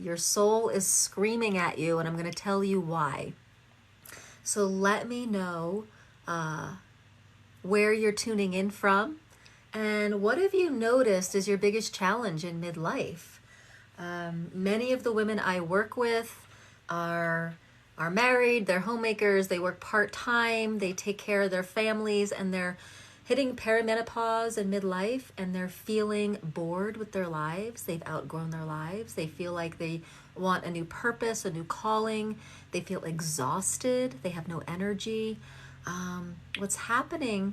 Your soul is screaming at you, and I'm going to tell you why. So let me know where you're tuning in from, and what have you noticed is your biggest challenge in midlife? Many of the women I work with are married, they're homemakers, they work part-time, they take care of their families, and they're hitting perimenopause and midlife, and they're feeling bored with their lives. They've outgrown their lives. They feel like they want a new purpose, a new calling. They feel exhausted. They have no energy. What's happening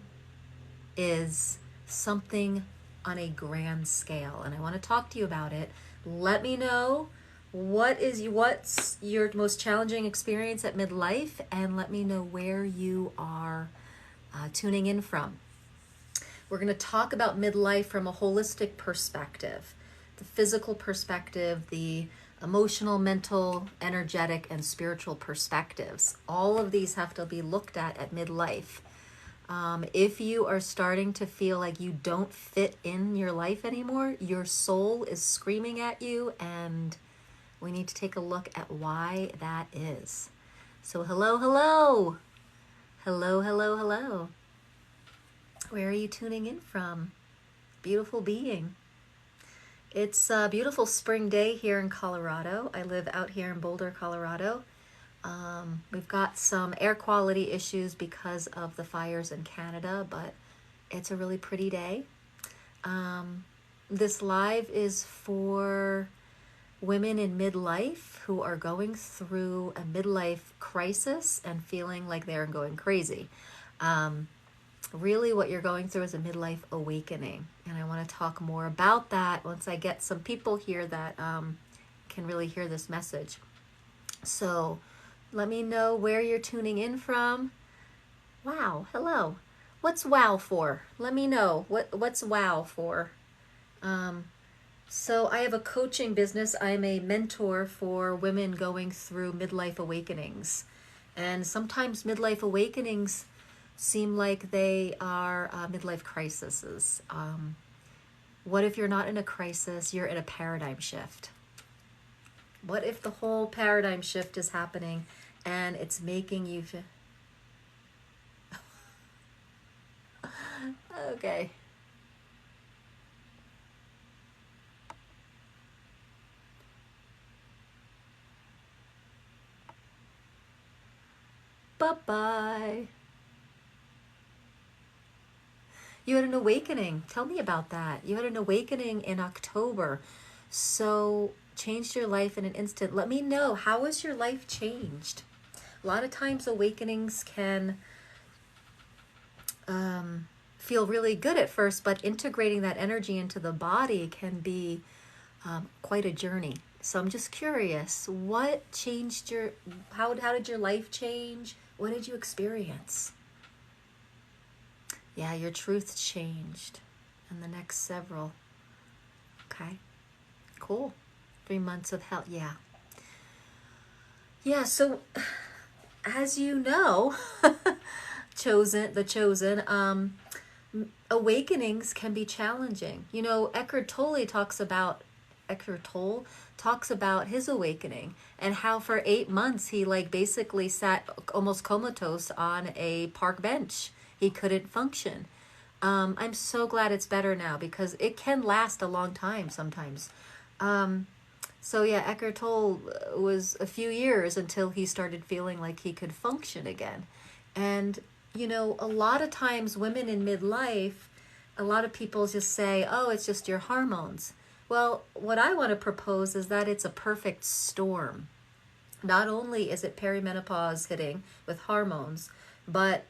is something on a grand scale, and I want to talk to you about it. Let me know what's your most challenging experience at midlife, and let me know where you are tuning in from. We're going to talk about midlife from a holistic perspective, the physical perspective, the emotional, mental, energetic, and spiritual perspectives. All of these have to be looked at midlife. If you are starting to feel like you don't fit in your life anymore, your soul is screaming at you, and we need to take a look at why that is. So hello, hello. Hello, hello, hello. Where are you tuning in from? Beautiful being. It's a beautiful spring day here in Colorado. I live out here in Boulder, Colorado. We've got some air quality issues because of the fires in Canada, but it's a really pretty day. This live is for women in midlife who are going through a midlife crisis and feeling like they're going crazy. Really what you're going through is a midlife awakening, and I want to talk more about that once I get some people here that can really hear this message. So let me know where you're tuning in from. Wow, hello. What's wow for? Let me know. What's wow for? So I have a coaching business. I'm a mentor for women going through midlife awakenings. And sometimes midlife awakenings seem like they are midlife crises. What if you're not in a crisis, you're in a paradigm shift? What if the whole paradigm shift is happening and it's making you okay. Bye-bye. You had an awakening. Tell me about that. You had an awakening in October. So changed your life in an instant. Let me know, how has your life changed? A lot of times awakenings can feel really good at first, but integrating that energy into the body can be quite a journey. So I'm just curious, what changed how did your life change? What did you experience? Yeah, your truth changed in the next several. Okay, cool. 3 months of hell, yeah. Yeah, so as you know, the chosen, awakenings can be challenging. You know, Eckhart Tolle talks about his awakening and how for 8 months he basically sat almost comatose on a park bench. He couldn't function. I'm so glad it's better now because it can last a long time sometimes. So yeah, Eckhart Tolle was a few years until he started feeling like he could function again. And, you know, a lot of times women in midlife, a lot of people just say, oh, it's just your hormones. Well, what I want to propose is that it's a perfect storm. Not only is it perimenopause hitting with hormones, but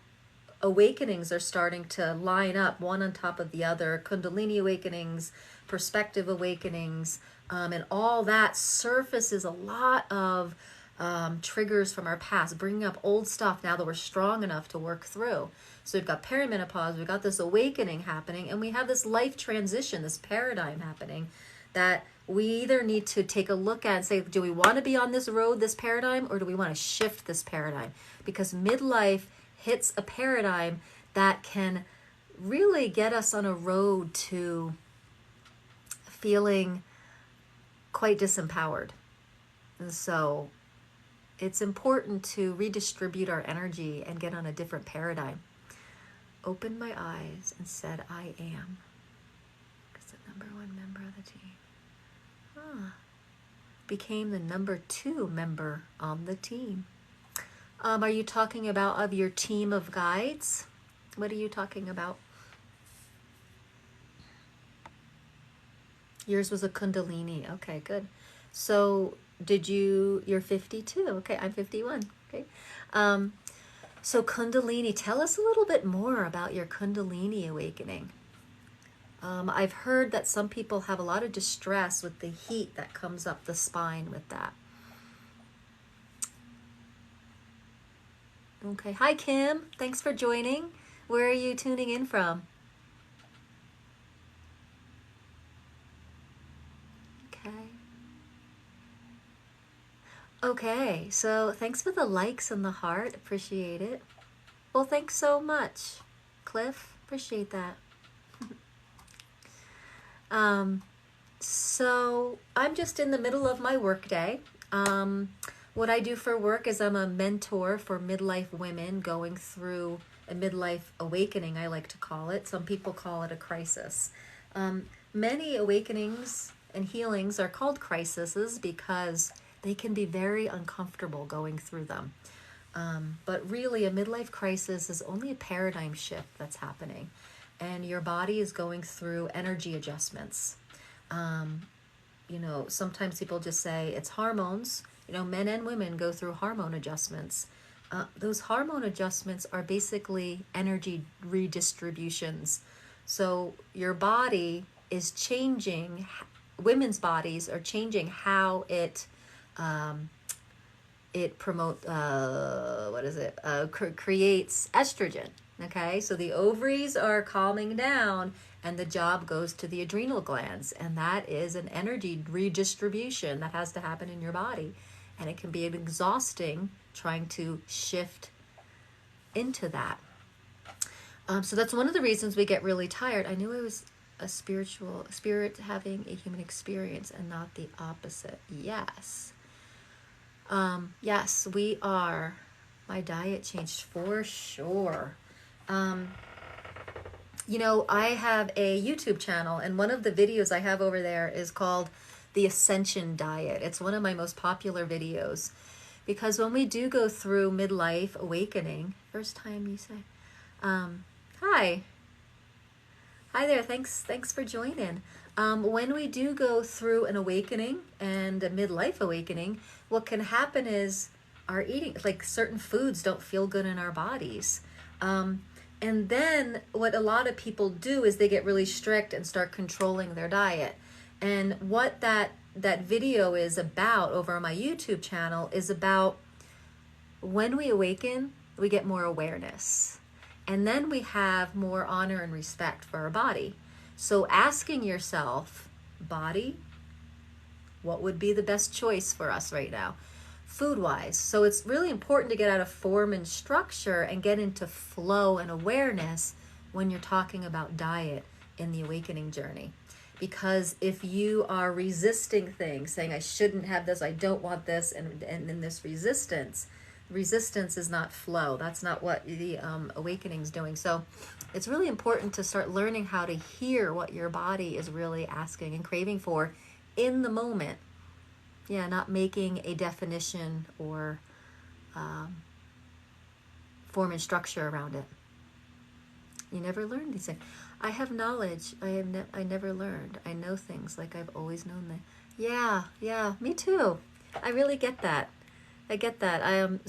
awakenings are starting to line up one on top of the other. Kundalini awakenings, perspective awakenings, and all that surfaces a lot of triggers from our past, bringing up old stuff now that we're strong enough to work through. So we've got perimenopause, we've got this awakening happening, and we have this life transition, this paradigm happening that we either need to take a look at and say, do we want to be on this road, this paradigm, or do we want to shift this paradigm? Because midlife hits a paradigm that can really get us on a road to feeling quite disempowered. And so it's important to redistribute our energy and get on a different paradigm. Opened my eyes and said, I am. Because the number 1 member of the team. Became the number 2 member on the team. Are you talking about of your team of guides? What are you talking about? Yours was a Kundalini. Okay, good. So you're 52. Okay, I'm 51. Okay. So Kundalini, tell us a little bit more about your Kundalini awakening. I've heard that some people have a lot of distress with the heat that comes up the spine with that. Okay. Hi, Kim. Thanks for joining. Where are you tuning in from? Okay, so thanks for the likes and the heart. Appreciate it. Well, thanks so much, Cliff. Appreciate that. So I'm just in the middle of my workday. What I do for work is I'm a mentor for midlife women going through a midlife awakening, I like to call it. Some people call it a crisis. Many awakenings and healings are called crises because they can be very uncomfortable going through them. But really, a midlife crisis is only a paradigm shift that's happening. And your body is going through energy adjustments. Sometimes people just say it's hormones. Men and women go through hormone adjustments. Those hormone adjustments are basically energy redistributions. So your body is changing, women's bodies are changing how it creates estrogen. Okay, so the ovaries are calming down and the job goes to the adrenal glands, and that is an energy redistribution that has to happen in your body, and it can be exhausting trying to shift into that. So that's one of the reasons we get really tired. I knew I was a spirit having a human experience and not the opposite. Yes. Yes, we are. My diet changed for sure. I have a YouTube channel, and one of the videos I have over there is called The Ascension Diet. It's one of my most popular videos because when we do go through midlife awakening, first time you say, hi there, thanks for joining. When we do go through an awakening and a midlife awakening, what can happen is our eating, like certain foods don't feel good in our bodies. And then what a lot of people do is they get really strict and start controlling their diet. And what that video is about over on my YouTube channel is about when we awaken, we get more awareness. And then we have more honor and respect for our body. So asking yourself, body, what would be the best choice for us right now, food-wise? So it's really important to get out of form and structure and get into flow and awareness when you're talking about diet in the awakening journey. Because if you are resisting things, saying, I shouldn't have this, I don't want this, and in this resistance is not flow. That's not what the awakening is doing. So it's really important to start learning how to hear what your body is really asking and craving for in the moment. Yeah, not making a definition or form and structure around it. You never learned these things. I have knowledge. I never learned. I know things like I've always known them. Yeah, me too. I really get that. I get that. I am.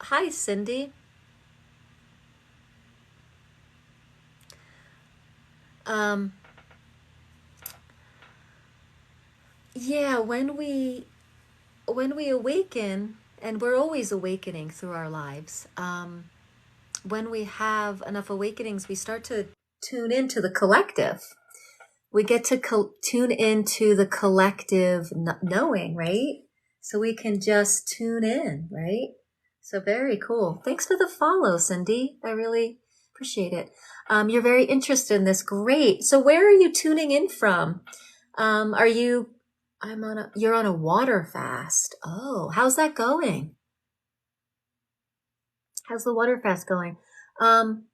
Hi, Cindy. Yeah, when we awaken, and we're always awakening through our lives. When we have enough awakenings, we start to tune into the collective. We get to tune into the collective knowing, right? So we can just tune in, right? So very cool. Thanks for the follow, Cindy. I really appreciate it. You're very interested in this. Great. So where are you tuning in from? Are you You're on a water fast. Oh, how's that going? How's the water fast going? Um,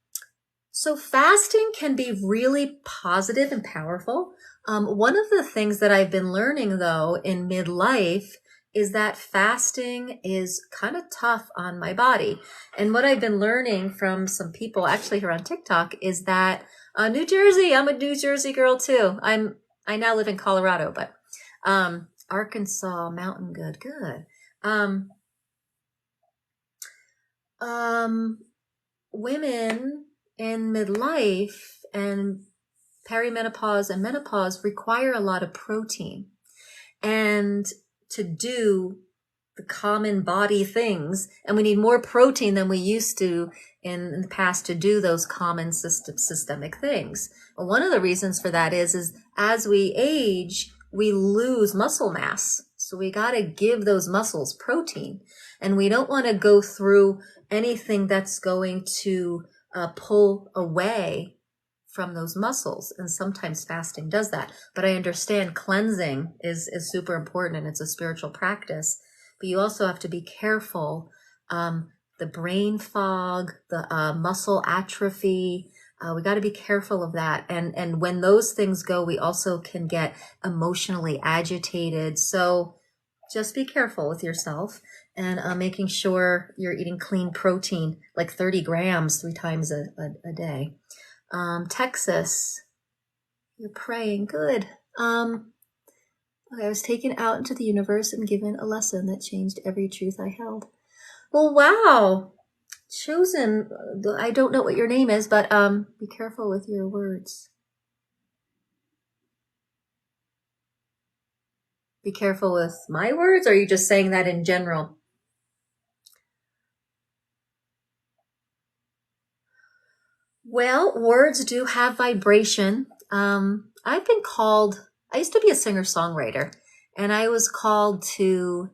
So fasting can be really positive and powerful. One of the things that I've been learning though in midlife is that fasting is kind of tough on my body. And what I've been learning from some people actually here on TikTok is that New Jersey, I'm a New Jersey girl too. I now live in Colorado, but Arkansas, Mountain Good, good. Um, um, Women in midlife and perimenopause and menopause require a lot of protein. And to do the common body things, and we need more protein than we used to in the past to do those common systemic things. But one of the reasons for that is as we age, we lose muscle mass. So we got to give those muscles protein. And we don't want to go through anything that's going to pull away from those muscles. And sometimes fasting does that. But I understand cleansing is super important and it's a spiritual practice. But you also have to be careful. The brain fog, the muscle atrophy, we got to be careful of that. And when those things go, we also can get emotionally agitated. So just be careful with yourself and making sure you're eating clean protein, like 30 grams 3 times a day. Texas, you're praying. Good. Okay, I was taken out into the universe and given a lesson that changed every truth I held. Well, wow. Chosen. I don't know what your name is, but be careful with your words. Be careful with my words, or are you just saying that in general? Well, words do have vibration. I've been called, I used to be a singer-songwriter, and I was called to,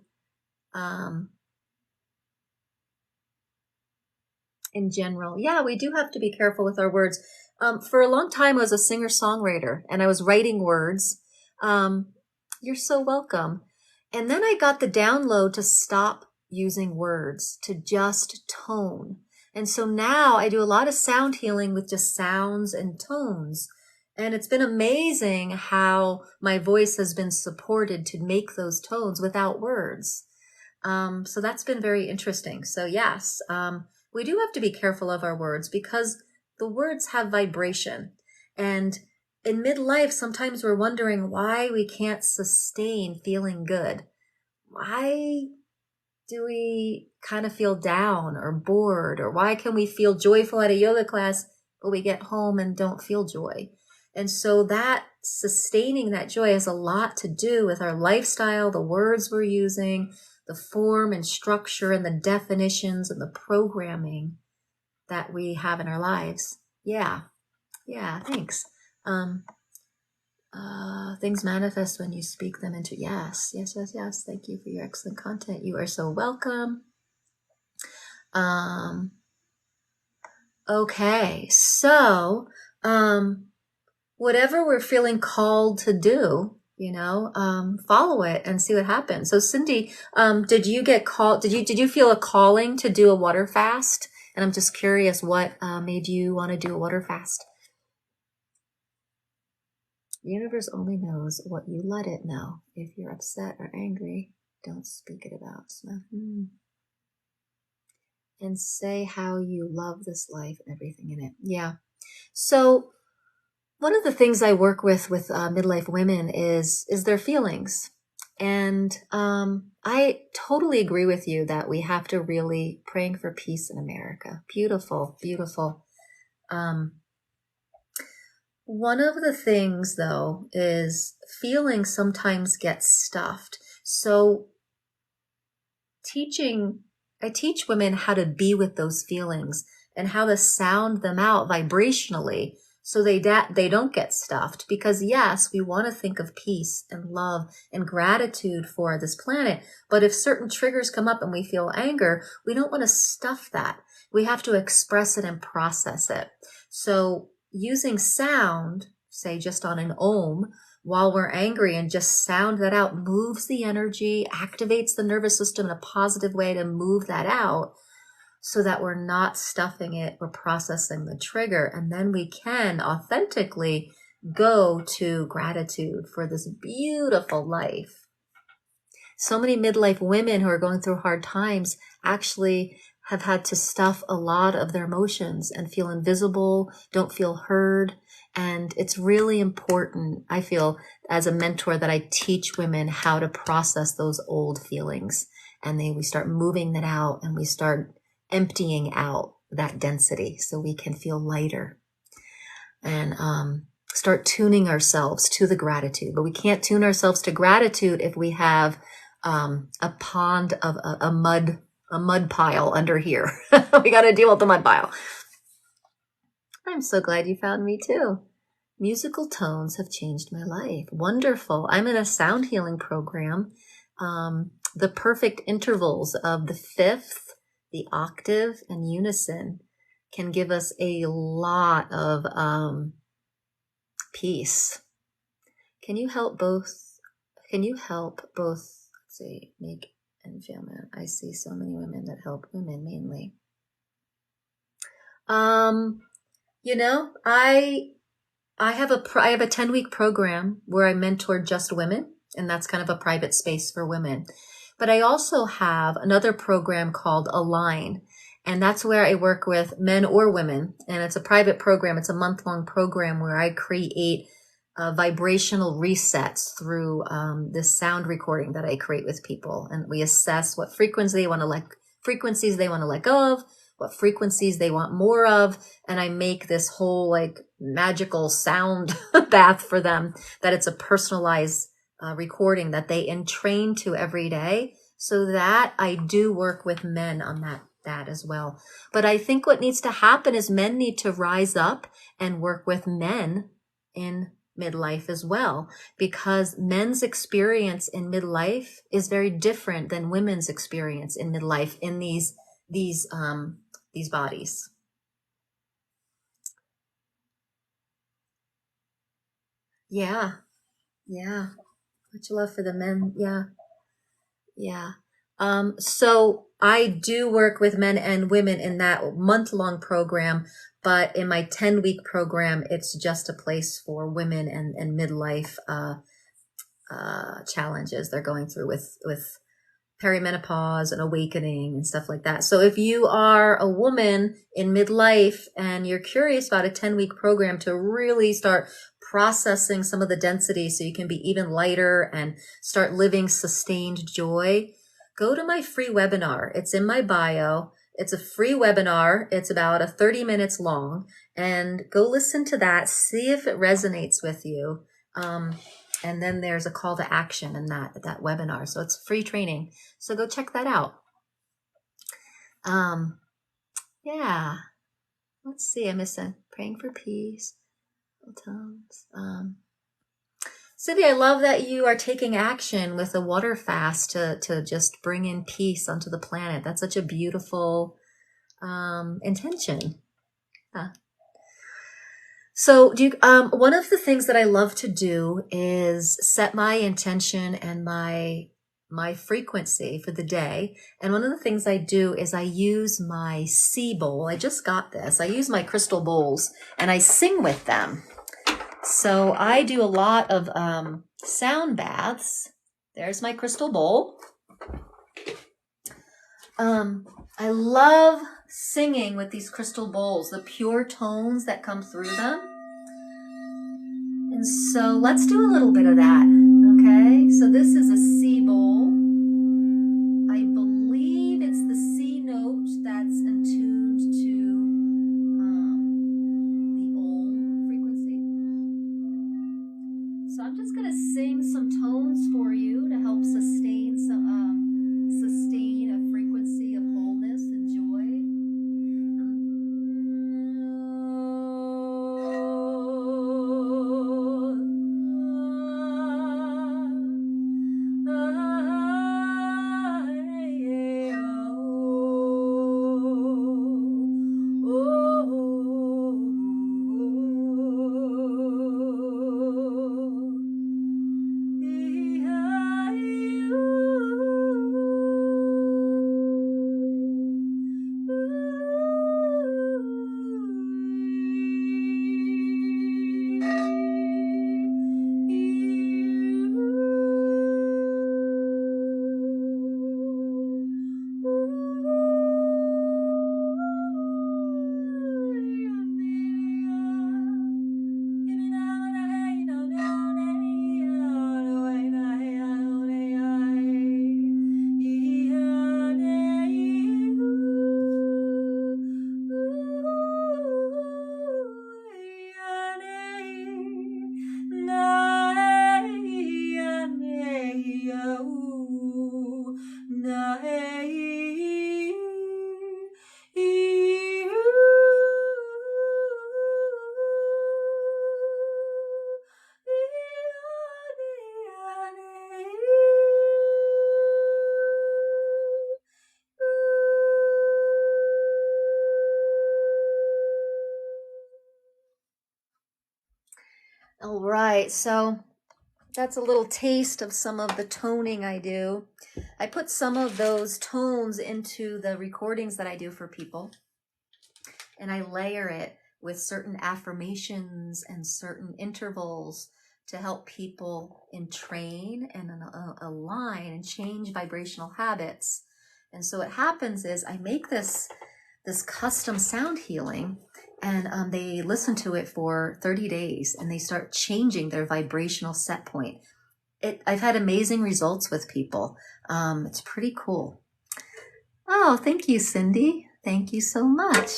in general, yeah, we do have to be careful with our words. For a long time, I was a singer-songwriter, and I was writing words. You're so welcome. And then I got the download to stop using words, to just tone. And so now I do a lot of sound healing with just sounds and tones. And it's been amazing how my voice has been supported to make those tones without words. So that's been very interesting. So yes, we do have to be careful of our words because the words have vibration. And in midlife, sometimes we're wondering why we can't sustain feeling good. Why do we kind of feel down or bored? Or why can we feel joyful at a yoga class, but we get home and don't feel joy? And so that sustaining that joy has a lot to do with our lifestyle, the words we're using, the form and structure and the definitions and the programming that we have in our lives. Yeah. Yeah. Thanks. Things manifest when you speak them into yes. Thank you for your excellent content. You are so welcome. Okay. So, whatever we're feeling called to do, follow it and see what happens. So Cindy, did you get called? Did you feel a calling to do a water fast? And I'm just curious what made you want to do a water fast? The universe only knows what you let it know. If you're upset or angry, don't speak it about. And say how you love this life and everything in it. Yeah. So one of the things I work with midlife women is their feelings. And I totally agree with you that we have to really praying for peace in America. Beautiful, beautiful. One of the things, though, is feelings sometimes get stuffed. So I teach women how to be with those feelings and how to sound them out vibrationally so they don't get stuffed. Because yes, we want to think of peace and love and gratitude for this planet. But if certain triggers come up and we feel anger, we don't want to stuff that. We have to express it and process it. So using sound, say just on an ohm, while we're angry, and just sound that out moves the energy, activates the nervous system in a positive way to move that out, so that we're not stuffing it, we're processing the trigger. And then we can authentically go to gratitude for this beautiful life. So many midlife women who are going through hard times actually have had to stuff a lot of their emotions and feel invisible, don't feel heard. And it's really important, I feel, as a mentor, that I teach women how to process those old feelings. And we start moving that out, and we start emptying out that density so we can feel lighter, and start tuning ourselves to the gratitude. But we can't tune ourselves to gratitude if we have a pond of a mud pile under here. We got to deal with the mud pile. I'm so glad you found me too. Musical tones have changed my life. Wonderful. I'm in a sound healing program. The perfect intervals of the fifth, the octave, and unison can give us a lot of peace. Can you help both? Let's see, make and feel man. I see so many women that help women mainly. I have a 10-week program where I mentor just women, and that's kind of a private space for women. But I also have another program called Align, and that's where I work with men or women, and it's a private program. It's a month-long program where I create vibrational resets through this sound recording that I create with people, and we assess what frequencies they want to let go of, what frequencies they want more of, and I make this whole like magical sound bath for them, that it's a personalized recording that they entrain to every day, so that I do work with men on that as well. But I think what needs to happen is men need to rise up and work with men in midlife as well, because men's experience in midlife is very different than women's experience in midlife in these bodies. Yeah. Much love for the men. Yeah. So I do work with men and women in that month-long program, but in my 10-week program, it's just a place for women and midlife challenges they're going through with perimenopause and awakening and stuff like that. So if you are a woman in midlife and you're curious about a 10-week program to really start processing some of the density so you can be even lighter and start living sustained joy, go to my free webinar. It's in my bio. It's a free webinar. It's about 30 minutes long, and go listen to that. See if it resonates with you. And then there's a call to action in that webinar. So it's free training. So go check that out. Yeah. Let's see. I miss praying for peace. Cindy, I love that you are taking action with a water fast to just bring in peace onto the planet. That's such a beautiful intention. Yeah. So one of the things that I love to do is set my intention and my frequency for the day. And one of the things I do is I use my sea bowl. I just got this. I use my crystal bowls and I sing with them. So I do a lot of sound baths. There's my crystal bowl. I love singing with these crystal bowls, the pure tones that come through them. And so let's do a little bit of that, okay? So this is a C bowl. I believe it's the C note that's attuned to the Om frequency. So I'm just going to sing some tones for you to help sustain a frequency of wholeness and joy. All right, so that's a little taste of some of the toning I do. I put some of those tones into the recordings that I do for people, and I layer it with certain affirmations and certain intervals to help people entrain and align and change vibrational habits. And so what happens is I make this custom sound healing, and they listen to it for 30 days and they start changing their vibrational set point. I've had amazing results with people. It's pretty cool. Oh, thank you, Cindy. Thank you so much.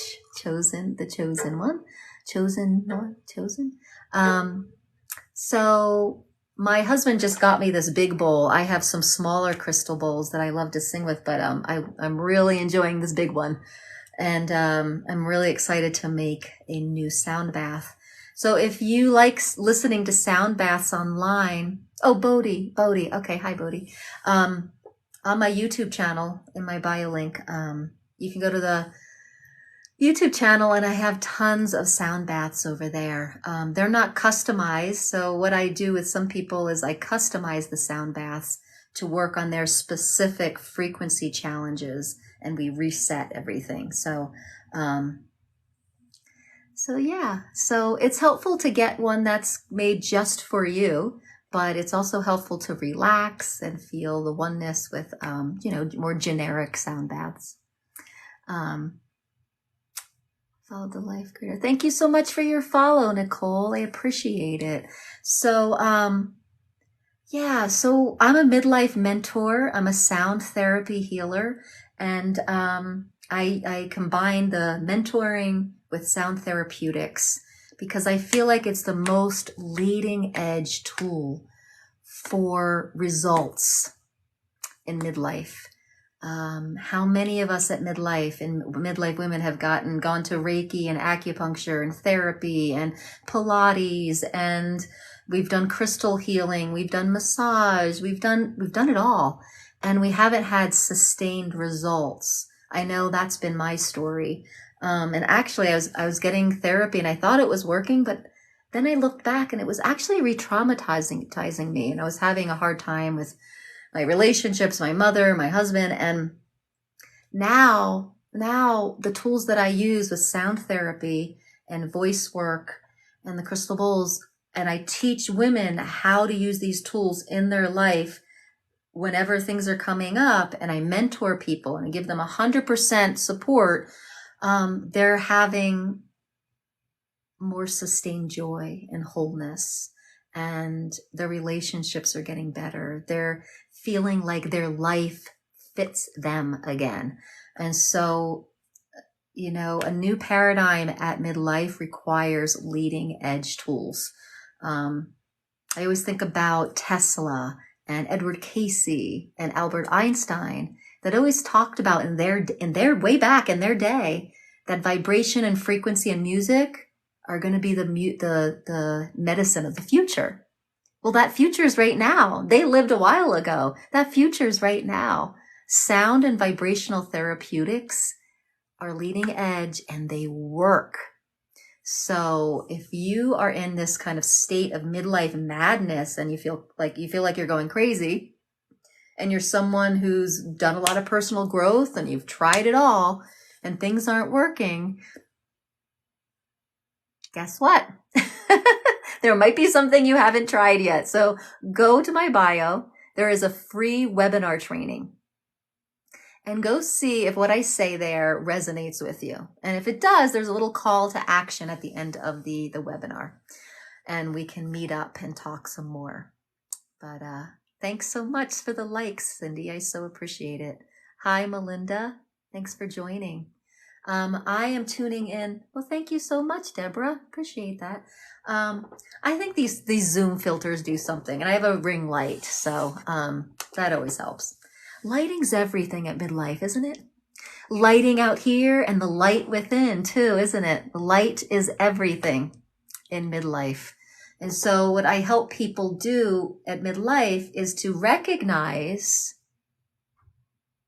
The chosen one. Chosen. So my husband just got me this big bowl. I have some smaller crystal bowls that I love to sing with, but I'm really enjoying this big one. And I'm really excited to make a new sound bath. So if you like listening to sound baths online, oh, Bodhi. Okay, hi, Bodhi. On my YouTube channel, in my bio link, you can go to the YouTube channel, and I have tons of sound baths over there. They're not customized. So what I do with some people is I customize the sound baths to work on their specific frequency challenges, and we reset everything. So yeah, so it's helpful to get one that's made just for you, but it's also helpful to relax and feel the oneness with, more generic sound baths. Follow the life creator. Thank you so much for your follow, Nicole. I appreciate it. So, so I'm a midlife mentor. I'm a sound therapy healer, and I combine the mentoring with sound therapeutics because I feel like it's the most leading edge tool for results in midlife. How many of us at midlife and midlife women have gone to Reiki and acupuncture and therapy and Pilates, and we've done crystal healing, we've done massage, we've done it all, and we haven't had sustained results. I know that's been my story. And actually I was getting therapy and I thought it was working, but then I looked back and it was actually re-traumatizing me, and I was having a hard time with my relationships, my mother, my husband. And now the tools that I use with sound therapy and voice work and the crystal bowls, and I teach women how to use these tools in their life whenever things are coming up, and I mentor people and I give them 100% support. They're having more sustained joy and wholeness, and their relationships are getting better. They're feeling like their life fits them again. And so, a new paradigm at midlife requires leading edge tools. I always think about Tesla and Edward Casey and Albert Einstein that always talked about in their way back in their day that vibration and frequency and music are going to be the medicine of the future. Well, that future is right now. They lived a while ago. That future is right now. Sound and vibrational therapeutics are leading edge, and they work. So if you are in this kind of state of midlife madness and you feel like you're going crazy, and you're someone who's done a lot of personal growth and you've tried it all and things aren't working, guess what? There might be something you haven't tried yet. So go to my bio. There is a free webinar training, and go see if what I say there resonates with you. And if it does, there's a little call to action at the end of the webinar, and we can meet up and talk some more. But thanks so much for the likes, Cindy. I so appreciate it. Hi, Melinda. Thanks for joining. I am tuning in. Well, thank you so much, Deborah. Appreciate that. I think these Zoom filters do something, and I have a ring light, so that always helps. Lighting's everything at midlife, isn't it? Lighting out here and the light within too, isn't it? The light is everything in midlife. And so what I help people do at midlife is to recognize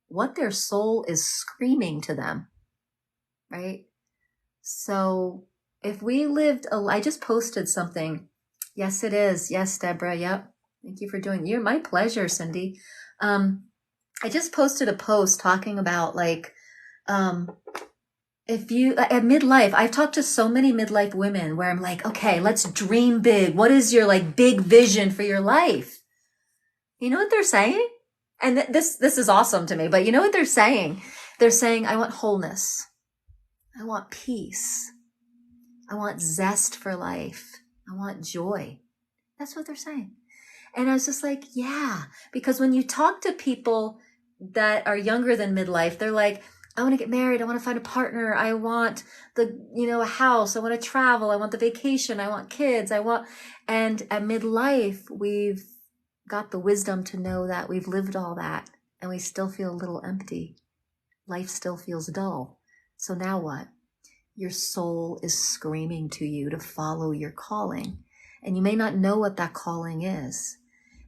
what their soul is screaming to them, right? So if we lived, I just posted something Yes, it is. Yes, Deborah. Yep. Thank you for doing. You're my pleasure, Cindy. I just posted a post talking about like, um, if you at midlife, I've talked to so many midlife women where I'm like, okay, let's dream big. What is your like big vision for your life? You know what they're saying? And this is awesome to me, but you know what they're saying? They're saying, I want wholeness. I want peace. I want zest for life. I want joy. That's what they're saying. And I was just like, yeah, because when you talk to people that are younger than midlife, they're like, I want to get married. I want to find a partner. I want a house. I want to travel. I want the vacation. I want kids. And at midlife, we've got the wisdom to know that we've lived all that and we still feel a little empty. Life still feels dull. So now what? Your soul is screaming to you to follow your calling. And you may not know what that calling is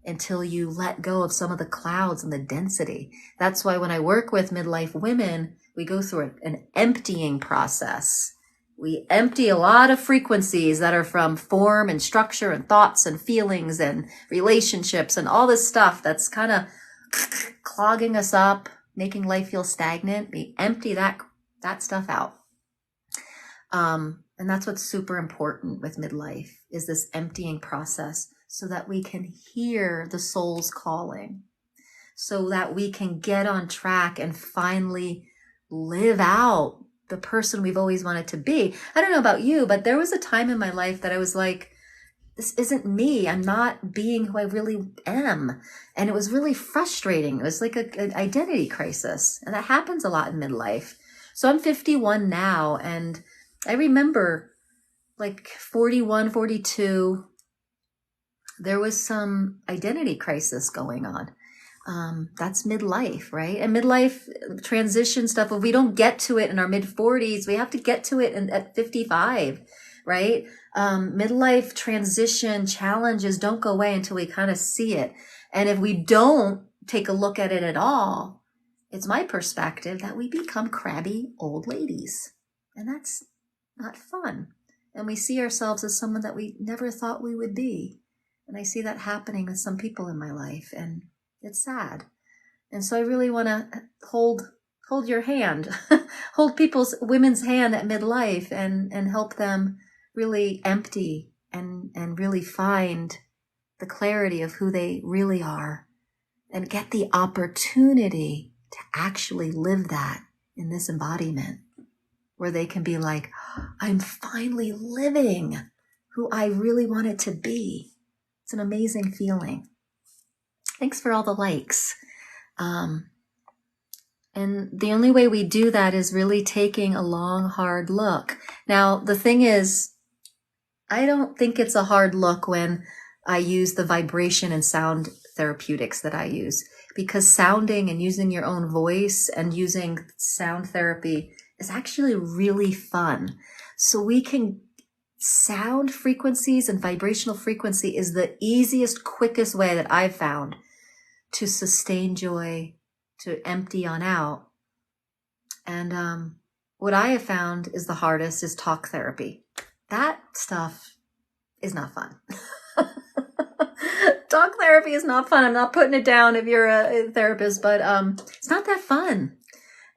until you let go of some of the clouds and the density. That's why when I work with midlife women, we go through an emptying process. We empty a lot of frequencies that are from form and structure and thoughts and feelings and relationships and all this stuff that's kind of clogging us up, making life feel stagnant. We empty that stuff out. And that's what's super important with midlife is this emptying process so that we can hear the soul's calling, so that we can get on track and finally live out the person we've always wanted to be. I don't know about you, but there was a time in my life that I was like, this isn't me. I'm not being who I really am. And it was really frustrating. It was like an identity crisis. And that happens a lot in midlife. So I'm 51 now, and I remember like 41, 42, there was some identity crisis going on. That's midlife, right? And midlife transition stuff, if we don't get to it in our mid 40s, we have to get to it at 55, right? Midlife transition challenges don't go away until we kind of see it. And if we don't take a look at it at all, it's my perspective that we become crabby old ladies. And that's not fun. And we see ourselves as someone that we never thought we would be. And I see that happening with some people in my life, and it's sad. And so I really want to hold your hand, hold women's hand at midlife and help them really empty and really find the clarity of who they really are and get the opportunity to actually live that in this embodiment, where they can be like, I'm finally living who I really wanted to be. It's an amazing feeling. Thanks for all the likes. And the only way we do that is really taking a long, hard look. Now, the thing is, I don't think it's a hard look when I use the vibration and sound therapeutics that I use, because sounding and using your own voice and using sound therapy is actually really fun. So we can sound frequencies and vibrational frequency is the easiest, quickest way that I've found to sustain joy, to empty on out. And what I have found is the hardest is talk therapy. That stuff is not fun. Talk therapy is not fun. I'm not putting it down if you're a therapist, but it's not that fun.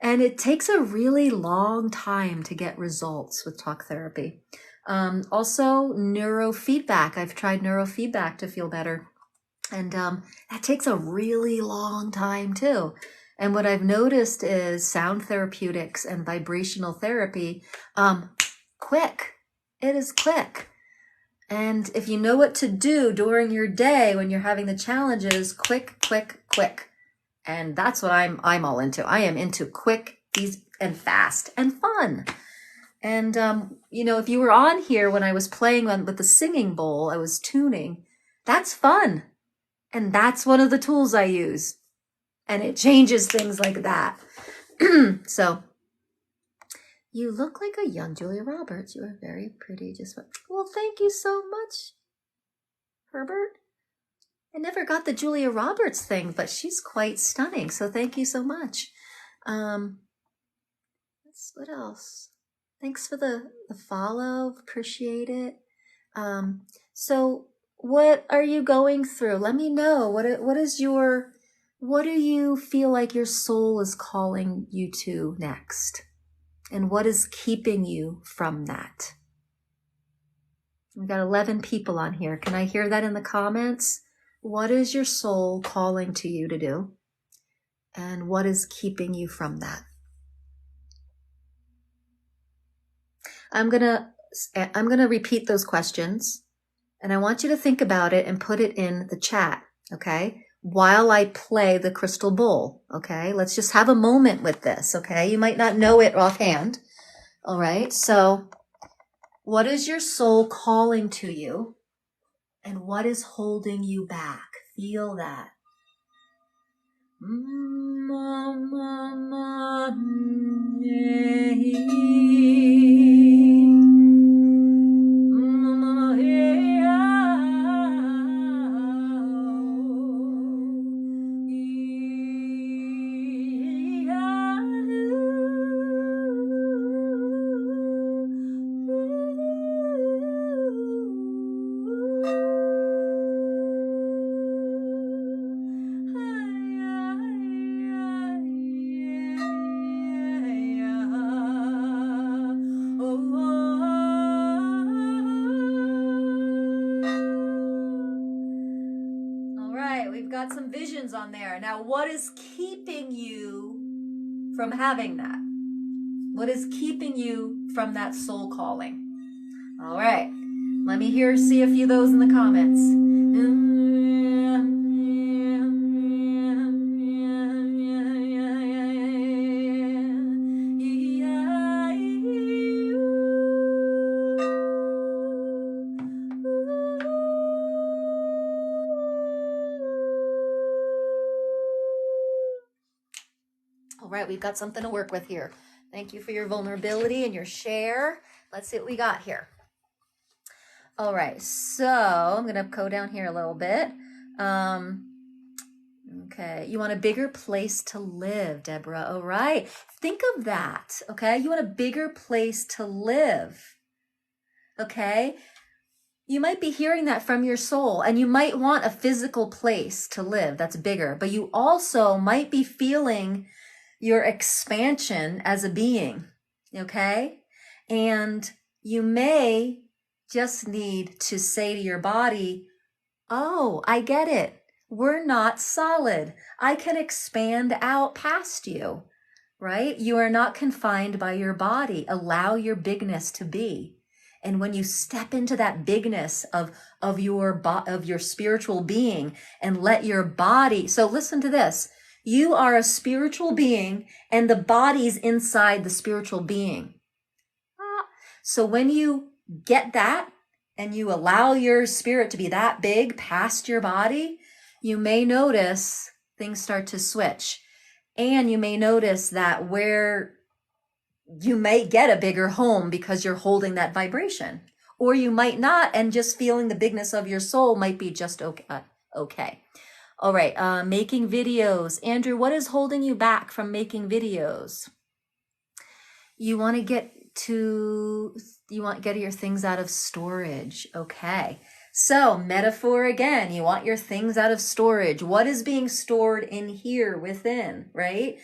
And it takes a really long time to get results with talk therapy. Also, neurofeedback. I've tried neurofeedback to feel better. And that takes a really long time too. And what I've noticed is sound therapeutics and vibrational therapy, quick. It is quick. And if you know what to do during your day when you're having the challenges, quick. And that's what I'm all into. I am into quick, easy, and fast and fun. And, if you were on here when I was playing with the singing bowl, I was tuning. That's fun. And that's one of the tools I use. And it changes things like that. So, you look like a young Julia Roberts. You are very pretty. Well, thank you so much, Herbert. I never got the Julia Roberts thing, but she's quite stunning. So thank you so much. What else? Thanks for the follow. Appreciate it. So What are you going through? Let me know. What do you feel like your soul is calling you to next? And what is keeping you from that? We got 11 people on here. Can I hear that in the comments? What is your soul calling to you to do? And what is keeping you from that? I'm gonna repeat those questions, and I want you to think about it and put it in the chat, okay? While I play the crystal bowl, okay? Let's just have a moment with this, okay? You might not know it offhand. All right, so what is your soul calling to you, and what is holding you back? Feel that. We've got some visions on there. Now, what is keeping you from having that? What is keeping you from that soul calling? All right. Let me see a few of those in the comments. All right, we've got something to work with here. Thank you for your vulnerability and your share. Let's see what we got here. All right, so I'm going to go down here a little bit. Okay, you want a bigger place to live, Deborah. All right, think of that, okay? You want a bigger place to live, okay? You might be hearing that from your soul, and you might want a physical place to live that's bigger, but you also might be feeling your expansion as a being, okay? And you may just need to say to your body, oh, I get it. We're not solid. I can expand out past you, right? You are not confined by your body. Allow your bigness to be. And when you step into that bigness of your spiritual being and let your body, so listen to this. You are a spiritual being and the body's inside the spiritual being. So when you get that and you allow your spirit to be that big past your body, you may notice things start to switch. And you may notice that where you may get a bigger home because you're holding that vibration. Or you might not, and just feeling the bigness of your soul might be just okay. All right, making videos. Andrew, what is holding you back from making videos? You want to get your things out of storage. Okay. So metaphor again, you want your things out of storage. What is being stored in here within, right?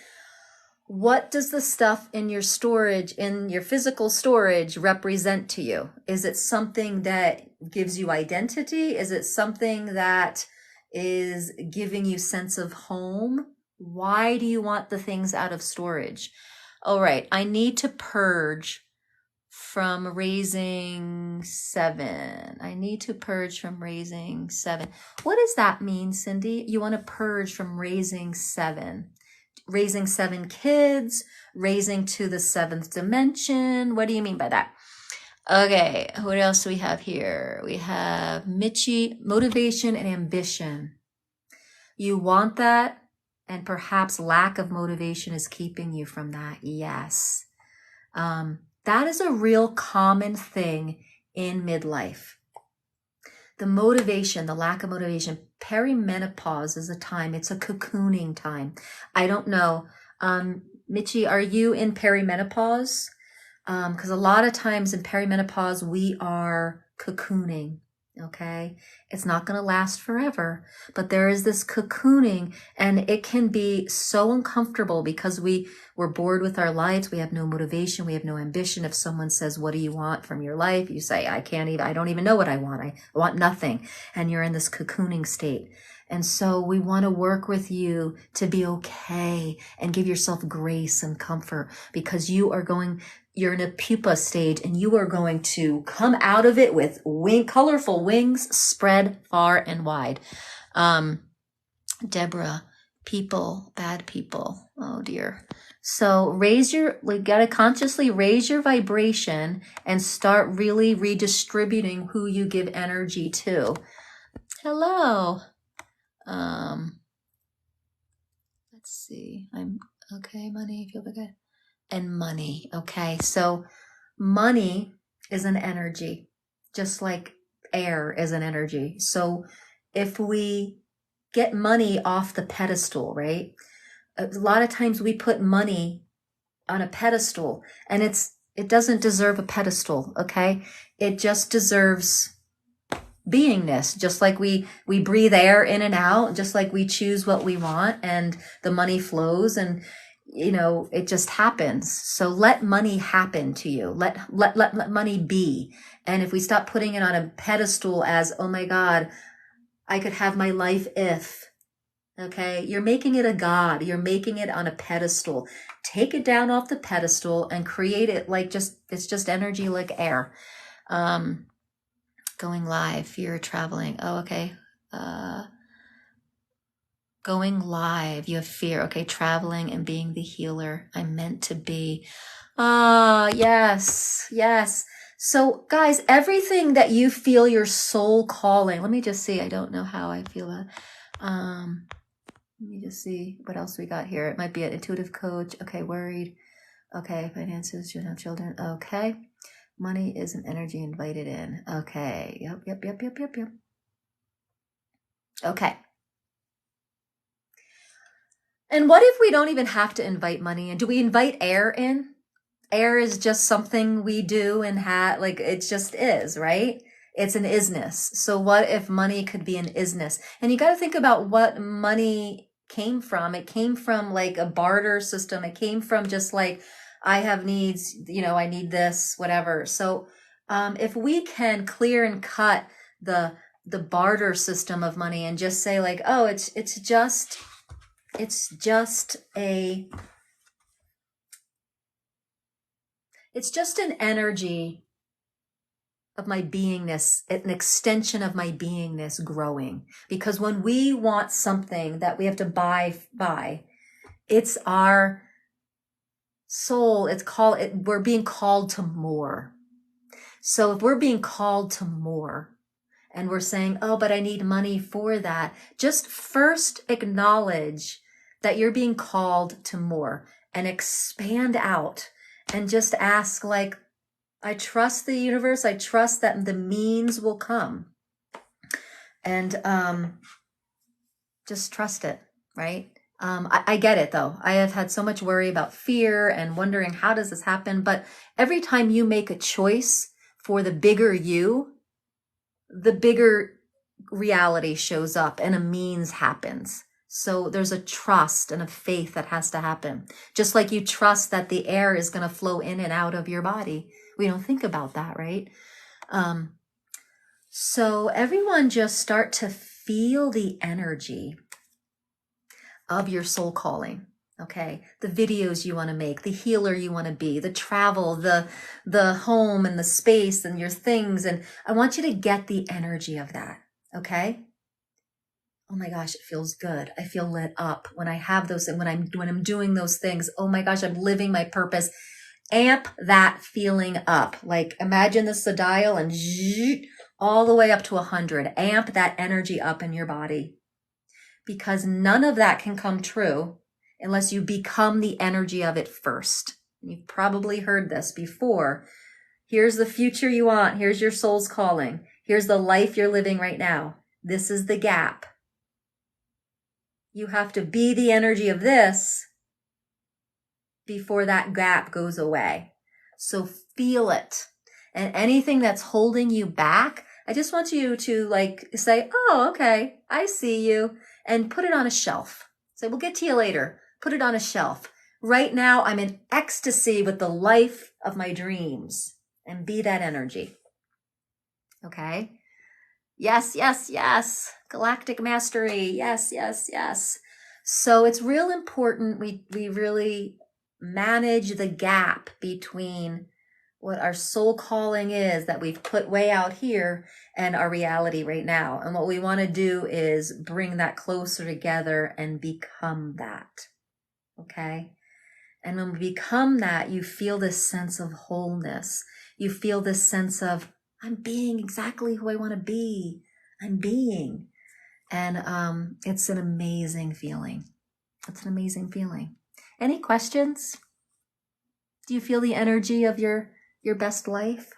What does the stuff in your storage, in your physical storage, represent to you? Is it something that gives you identity? Is it something that is giving you sense of home? Why do you want the things out of storage? All right, I need to purge from raising 7. I need to purge from raising 7. What does that mean, Cindy? You want to purge from raising 7. Raising 7 kids, raising to the 7th dimension. What do you mean by that? Okay, what else do we have here? We have Mitchie, motivation and ambition. You want that, and perhaps lack of motivation is keeping you from that. Yes. That is a real common thing in midlife. The motivation, the lack of motivation. Perimenopause is a time, it's a cocooning time. I don't know. Mitchie, are you in perimenopause? Because a lot of times in perimenopause, we are cocooning. Okay. It's not going to last forever, but there is this cocooning, and it can be so uncomfortable because we're bored with our lives. We have no motivation. We have no ambition. If someone says, what do you want from your life? You say, I don't even know what I want. I want nothing. And you're in this cocooning state. And so we want to work with you to be okay and give yourself grace and comfort, because you're in a pupa stage, and you are going to come out of it with colorful wings spread far and wide. Deborah, bad people. Oh dear. So gotta consciously raise your vibration and start really redistributing who you give energy to. Hello. Let's see. I'm okay. Money, feel good. And money. Okay. So money is an energy, just like air is an energy. So if we get money off the pedestal, right? A lot of times we put money on a pedestal, and it doesn't deserve a pedestal. Okay. It just deserves beingness, just like we breathe air in and out, just like we choose what we want, and the money flows, and it just happens. So let money happen to you. Let money be. And if we stop putting it on a pedestal as, oh my God, I could have my life if, okay, you're making it a god. You're making it on a pedestal. Take it down off the pedestal and create it like it's just energy, like air. Going live, fear traveling. Oh, okay. Going live, you have fear. Okay, traveling and being the healer I'm meant to be. Yes, yes. So guys, everything that you feel your soul calling, let me just see. I don't know how I feel that. Let me just see what else we got here. It might be an intuitive coach. Okay, worried. Okay, finances, you have children. Okay. Money is an energy invited in. Okay. Yep. Okay. And what if we don't even have to invite money in? Do we invite air in? Air is just something we do and it just is, right? It's an isness. So what if money could be an isness? And you got to think about what money came from. It came from like a barter system. It came from just like, I have needs, I need this, whatever. So if we can clear and cut the barter system of money and just say like, oh, it's just an energy of my beingness, an extension of my beingness growing. Because when we want something that we have to buy, it's our soul. We're being called to more. So if we're being called to more and we're saying, oh, but I need money for that, just first acknowledge that you're being called to more and expand out and just ask, like, I trust the universe. I trust that the means will come. And just trust it, right? I get it though. I have had so much worry about fear and wondering, how does this happen? But every time you make a choice for the bigger you, the bigger reality shows up and a means happens. So there's a trust and a faith that has to happen. Just like you trust that the air is going to flow in and out of your body. We don't think about that, right? So everyone just start to feel the energy of your soul calling. Okay. The videos you want to make, the healer you want to be, the travel, the home and the space and your things. And I want you to get the energy of that. Okay. Oh my gosh, it feels good. I feel lit up when I have those, and when I'm doing those things. Oh my gosh, I'm living my purpose. Amp that feeling up. Like imagine this a dial and all the way up to 100. Amp that energy up in your body. Because none of that can come true unless you become the energy of it first. You've probably heard this before. Here's the future you want. Here's your soul's calling. Here's the life you're living right now. This is the gap. You have to be the energy of this before that gap goes away. So feel it. And anything that's holding you back, I just want you to like say, oh, okay, I see you, and put it on a shelf. Say, we'll get to you later. Put it on a shelf. Right now, I'm in ecstasy with the life of my dreams, and be that energy. Okay? Yes, yes, yes. Galactic mastery. Yes, yes, yes. So it's real important we really manage the gap between what our soul calling is that we've put way out here and our reality right now. And what we want to do is bring that closer together and become that. Okay? And when we become that, you feel this sense of wholeness. You feel this sense of, I'm being exactly who I want to be. I'm being. And it's an amazing feeling. It's an amazing feeling. Any questions? Do you feel the energy of your best life?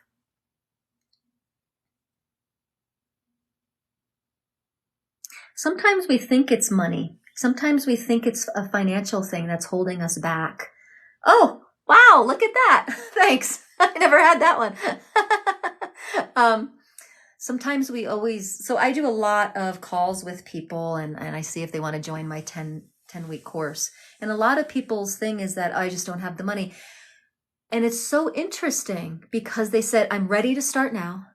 Sometimes we think it's money. Sometimes we think it's a financial thing that's holding us back. Oh, wow, look at that. Thanks. I never had that one. Sometimes so I do a lot of calls with people and I see if they want to join my 10-week course. And a lot of people's thing is that I just don't have the money. And it's so interesting because they said, I'm ready to start now.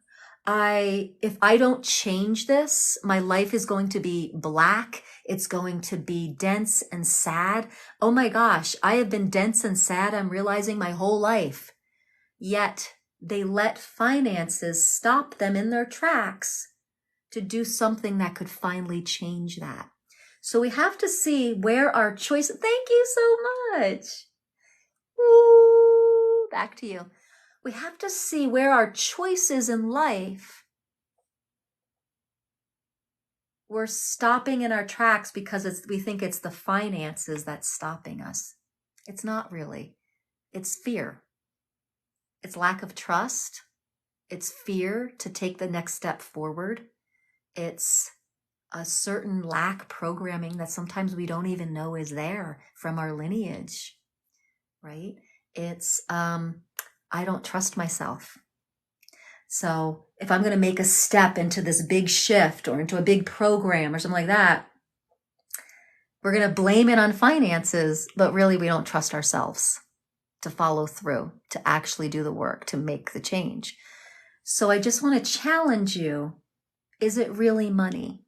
If I don't change this, my life is going to be black. It's going to be dense and sad. Oh my gosh, I have been dense and sad, I'm realizing, my whole life. Yet they let finances stop them in their tracks to do something that could finally change that. So we have to see where our choice. Thank you so much. Ooh, back to you. We have to see where our choices in life, we're stopping in our tracks because we think it's the finances that's stopping us. It's not really. It's fear. It's lack of trust. It's fear to take the next step forward. It's a certain lack programming that sometimes we don't even know is there from our lineage, right? It's, I don't trust myself. So if I'm going to make a step into this big shift or into a big program or something like that, we're going to blame it on finances, but really we don't trust ourselves to follow through, to actually do the work, to make the change. So I just want to challenge you. Is it really money?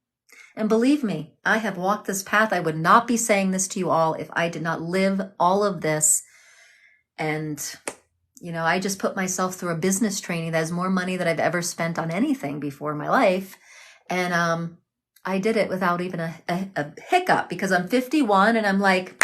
And believe me, I have walked this path. I would not be saying this to you all if I did not live all of this. And, I just put myself through a business training that has more money than I've ever spent on anything before in my life. And I did it without even a hiccup because I'm 51 and I'm like,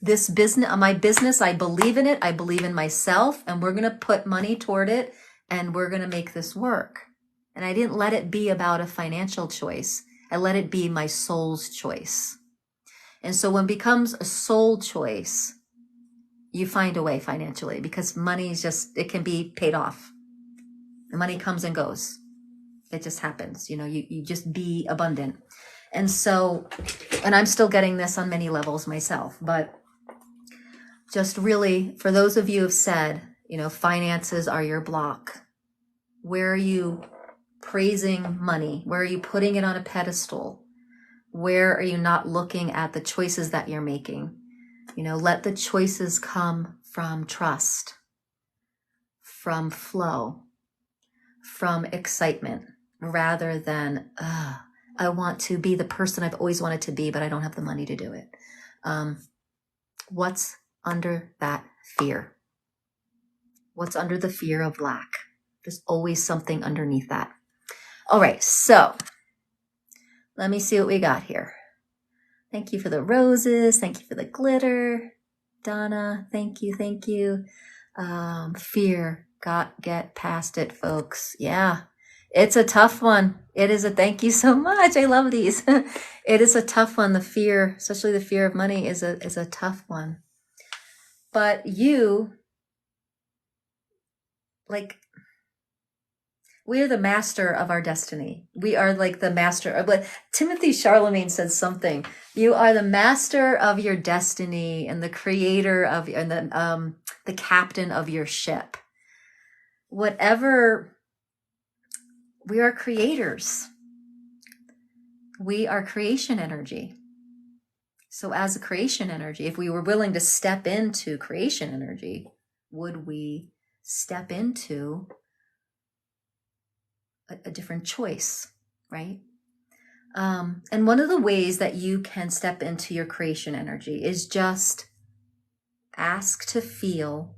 this business, my business, I believe in it. I believe in myself and we're going to put money toward it and we're going to make this work. And I didn't let it be about a financial choice. I let it be my soul's choice. And so when it becomes a soul choice, you find a way financially because money is it can be paid off. The money comes and goes. It just happens. You just be abundant. And so, and I'm still getting this on many levels myself, but just really for those of you who have said, finances are your block. Where are you praising money? Where are you putting it on a pedestal? Where are you not looking at the choices that you're making? Let the choices come from trust, from flow, from excitement, rather than, I want to be the person I've always wanted to be, but I don't have the money to do it. What's under that fear? What's under the fear of lack? There's always something underneath that. All right, so let me see what we got here. Thank you for the roses. Thank you for the glitter. Donna, thank you, thank you. Fear, get past it, folks. Yeah, it's a tough one. Thank you so much. I love these. It is a tough one. The fear, especially the fear of money, is a tough one. But we are the master of our destiny. We are like the master of, but Timothy Charlemagne said something. You are the master of your destiny and the creator of, and the captain of your ship. Whatever We are creators. We are creation energy. So as a creation energy, if we were willing to step into creation energy, would we step into a different choice, right? And one of the ways that you can step into your creation energy is just ask to feel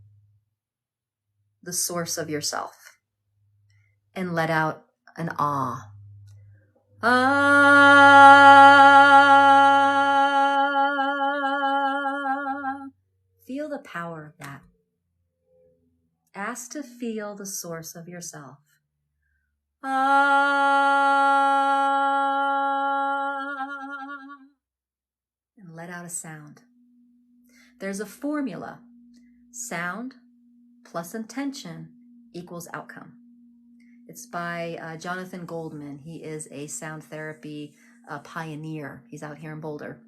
the source of yourself and let out an ah. Ah. Feel the power of that. Ask to feel the source of yourself. Ah. And let out a sound. There's a formula. Sound plus intention equals outcome. It's by Jonathan Goldman. He is a sound therapy pioneer. He's out here in Boulder.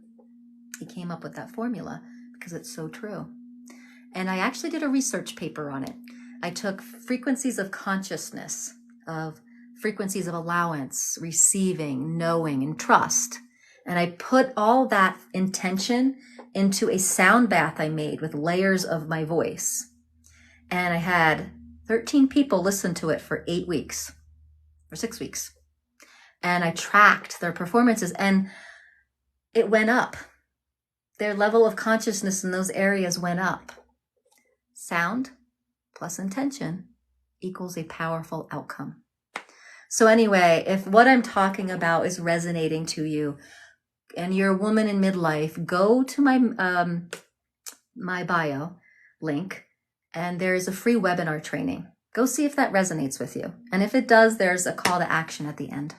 He came up with that formula because it's so true. And I actually did a research paper on it. I took frequencies of consciousness, of frequencies of allowance, receiving, knowing, and trust. And I put all that intention into a sound bath I made with layers of my voice. And I had 13 people listen to it for 8 weeks or 6 weeks. And I tracked their performances and it went up. Their level of consciousness in those areas went up. Sound plus intention equals a powerful outcome. So anyway, if what I'm talking about is resonating to you and you're a woman in midlife, go to my bio link and there is a free webinar training. Go see if that resonates with you. And if it does, there's a call to action at the end.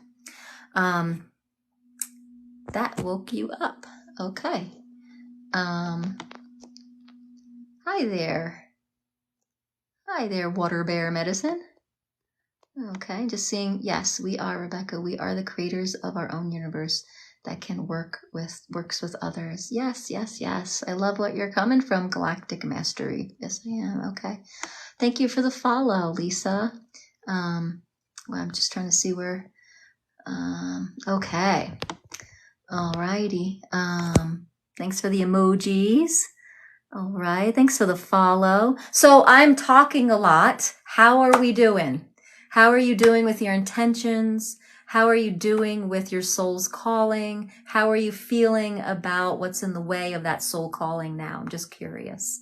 That woke you up. Okay. Hi there. Hi there, Water Bear Medicine. Okay, just seeing, yes, we are, Rebecca. We are the creators of our own universe that can works with others. Yes, yes, yes. I love what you're coming from, Galactic Mastery. Yes, I am. Okay. Thank you for the follow, Lisa. Well, I'm just trying to see where, okay. Alrighty. Thanks for the emojis. All right. Thanks for the follow. So I'm talking a lot. How are we doing? How are you doing with your intentions? How are you doing with your soul's calling? How are you feeling about what's in the way of that soul calling now? I'm just curious.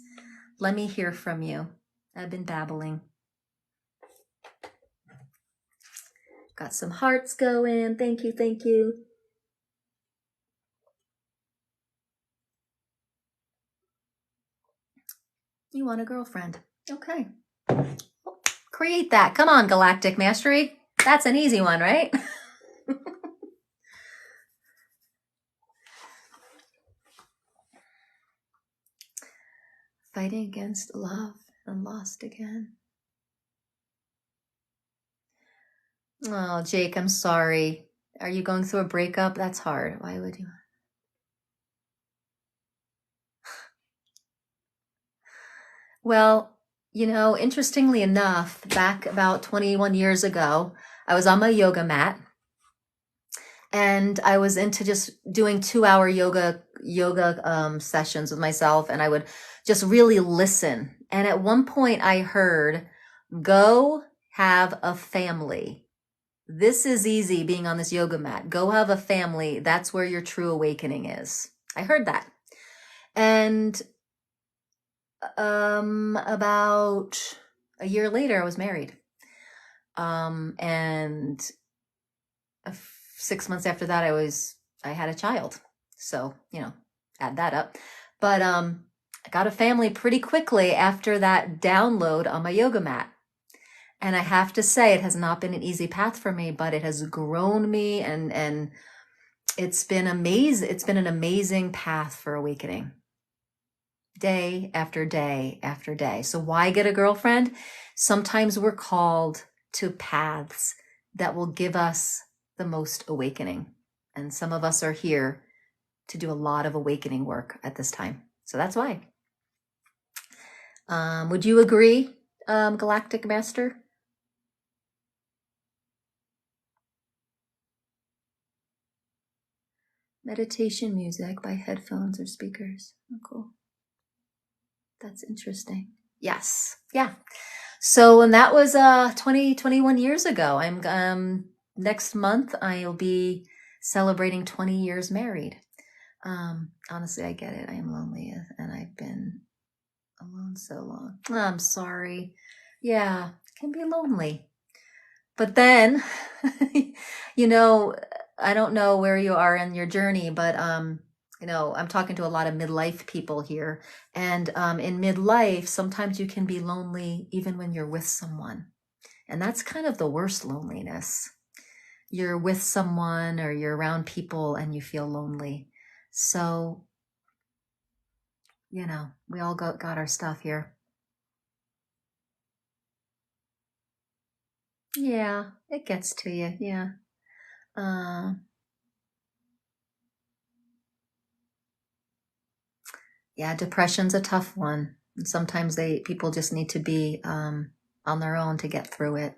Let me hear from you. I've been babbling. Got some hearts going. Thank you. Thank you. You want a girlfriend. Okay. Create that. Come on, Galactic Mastery. That's an easy one, right? Fighting against love and lost again. Oh, Jake, I'm sorry. Are you going through a breakup? That's hard. Why would you? Well, interestingly enough, back about 21 years ago, I was on my yoga mat and I was into just doing 2-hour yoga sessions with myself. And I would just really listen. And at one point I heard, go have a family. This is easy being on this yoga mat. Go have a family. That's where your true awakening is. I heard that. And about a year later, I was married. And 6 months after that, I had a child. So, add that up. But I got a family pretty quickly after that download on my yoga mat. And I have to say, it has not been an easy path for me, but it has grown me and it's been amazing. It's been an amazing path for awakening. Day after day after day. So why get a girlfriend? Sometimes we're called to paths that will give us the most awakening. And some of us are here to do a lot of awakening work at this time. So that's why. Would you agree, Galactic Master? Meditation music by headphones or speakers. Oh, cool. That's interesting. Yes. Yeah. So, and that was 21 years ago. I'm next month I'll be celebrating 20 years married. Honestly, I get it. I am lonely and I've been alone so long. I'm sorry. Yeah, it can be lonely. But then, I don't know where you are in your journey, but I'm talking to a lot of midlife people here. And in midlife, sometimes you can be lonely even when you're with someone. And that's kind of the worst loneliness. You're with someone or you're around people and you feel lonely. So, we all got our stuff here. Yeah, it gets to you. Yeah. Yeah, depression's a tough one. And sometimes people just need to be on their own to get through it.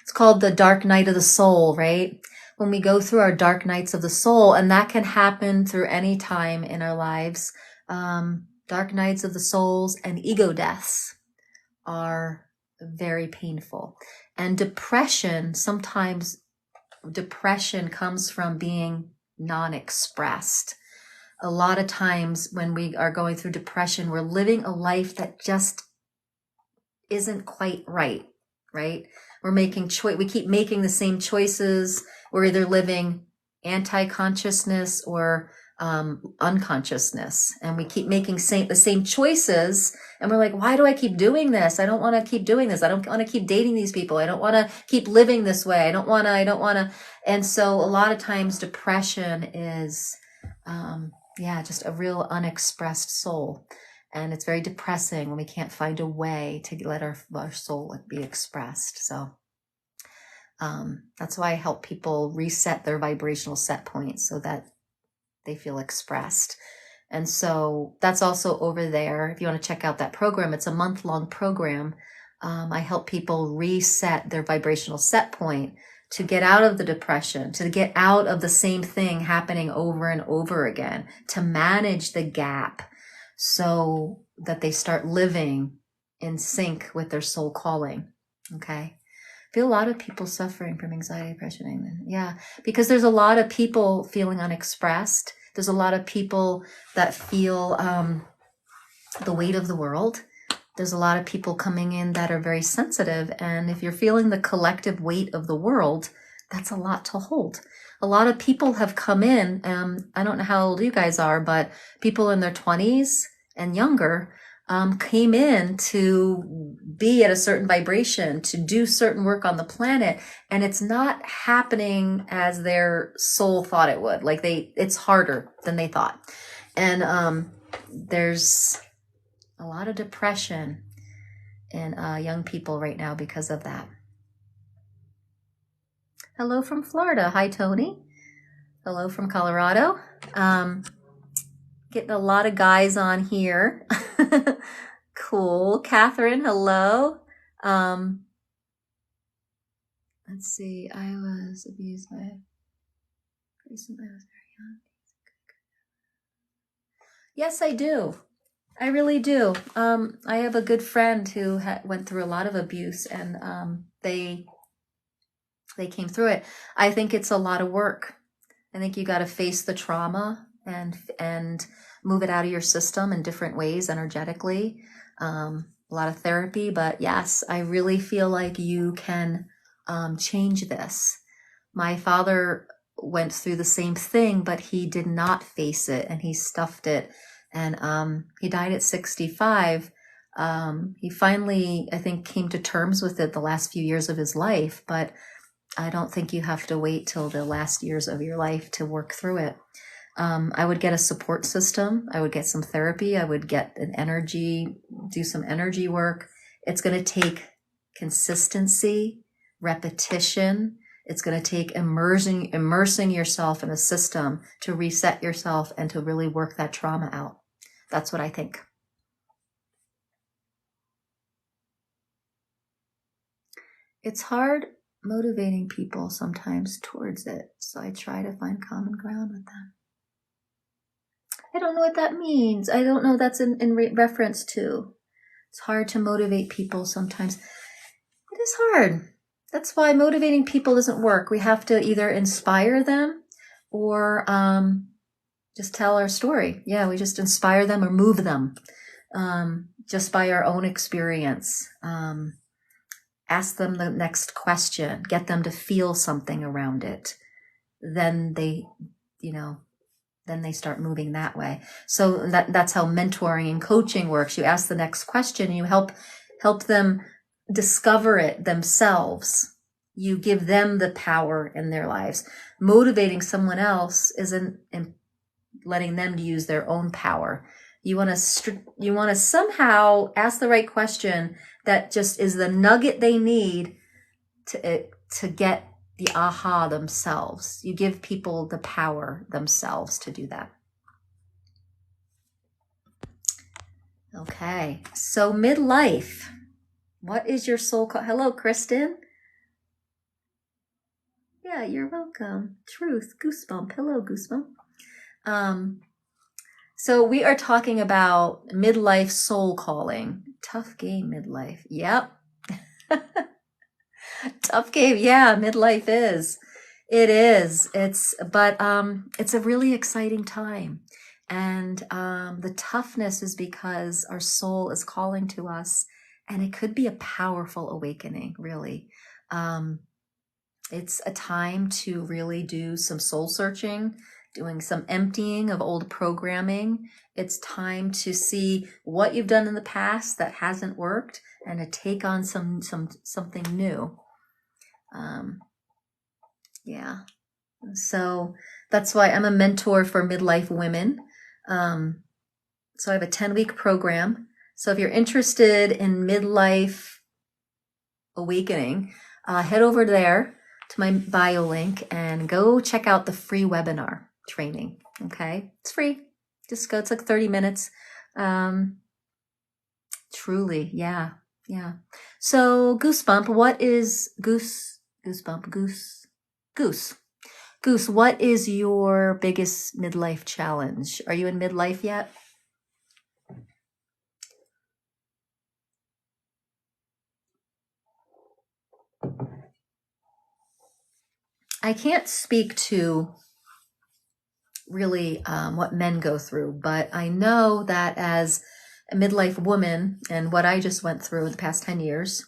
It's called the dark night of the soul, right? When we go through our dark nights of the soul, and that can happen through any time in our lives. Dark nights of the souls and ego deaths are very painful. And sometimes depression comes from being non-expressed. A lot of times when we are going through depression, we're living a life that just isn't quite right? We keep making the same choices. We're either living anti-consciousness or unconsciousness, and we keep making the same choices, and we're like, why do I keep doing this? I don't want to keep doing this. I don't want to keep dating these people. I don't want to keep living this way. I don't want to. And so a lot of times depression is just a real unexpressed soul. And it's very depressing when we can't find a way to let our soul be expressed. So that's why I help people reset their vibrational set points so that they feel expressed. And so that's also over there. If you want to check out that program, it's a month-long program. I help people reset their vibrational set point to get out of the depression, to get out of the same thing happening over and over again, to manage the gap so that they start living in sync with their soul calling. Okay. I feel a lot of people suffering from anxiety, depression. Yeah, because there's a lot of people feeling unexpressed. There's a lot of people that feel the weight of the world. There's a lot of people coming in that are very sensitive. And if you're feeling the collective weight of the world, that's a lot to hold. A lot of people have come in, I don't know how old you guys are, but people in their 20s and younger came in to be at a certain vibration, to do certain work on the planet. And it's not happening as their soul thought it would. Like it's harder than they thought. And there's a lot of depression in young people right now because of that. Hello from Florida. Hi, Tony. Hello from Colorado. Getting a lot of guys on here. Cool. Catherine, hello. Let's see. I was abused by recently. I was very young. Yes, I do. I really do. I have a good friend who went through a lot of abuse, and they came through it. I think it's a lot of work. I think you got to face the trauma and move it out of your system in different ways energetically. A lot of therapy, but yes, I really feel like you can change this. My father went through the same thing, but he did not face it, and he stuffed it. And he died at 65. He finally, I think, came to terms with it the last few years of his life, but I don't think you have to wait till the last years of your life to work through it. I would get a support system. I would get some therapy. I would get do some energy work. It's going to take consistency, repetition. It's going to take immersing yourself in a system to reset yourself and to really work that trauma out. That's what I think. It's hard motivating people sometimes towards it, so I try to find common ground with them. I don't know what that means. I don't know that's in reference to. It's hard to motivate people sometimes. It is hard. That's why motivating people doesn't work. We have to either inspire them or just tell our story. Yeah, we just inspire them or move them just by our own experience. Ask them the next question, get them to feel something around it. Then they, then they start moving that way. So that's how mentoring and coaching works. You ask the next question, you help them discover it themselves. You give them the power in their lives. Motivating someone else isn't letting them to use their own power. You want to somehow ask the right question that just is the nugget they need to get the aha themselves. You give people the power themselves to do that. Okay, so midlife. What is your soul call? Hello, Kristen. Yeah, you're welcome. Truth, goosebump. Hello, goosebump. So we are talking about midlife soul calling. Tough game, midlife. Yep. Tough game. Yeah, midlife is. It is. It's a really exciting time. And the toughness is because our soul is calling to us, and it could be a powerful awakening, really. It's a time to really do some soul searching, doing some emptying of old programming. It's time to see what you've done in the past that hasn't worked and to take on something new. Yeah. So that's why I'm a mentor for midlife women. So I have a 10-week program. So if you're interested in midlife awakening, head over there to my bio link and go check out the free webinar training. Okay. It's free. Just go. It's like 30 minutes. Truly. Yeah. Yeah. So goosebump, what is goosebump? Goose, what is your biggest midlife challenge? Are you in midlife yet? I can't speak to really what men go through, but I know that as a midlife woman and what I just went through in the past 10 years,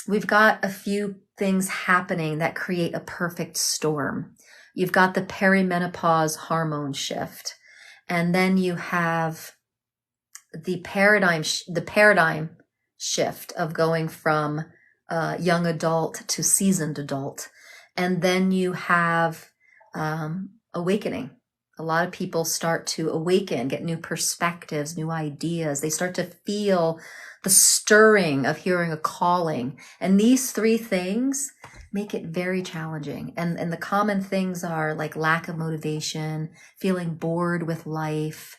we've got a few things happening that create a perfect storm. You've got the perimenopause hormone shift, and then you have the paradigm shift of going from young adult to seasoned adult. And then you have awakening. A lot of people start to awaken, get new perspectives, new ideas. They start to feel the stirring of hearing a calling. And these three things make it very challenging. And the common things are like lack of motivation, feeling bored with life,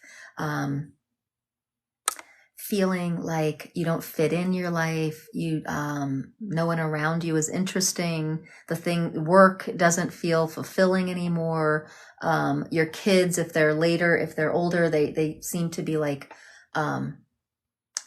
feeling like you don't fit in your life, you no one around you is interesting, work doesn't feel fulfilling anymore. Your kids, if they're older, they seem to be like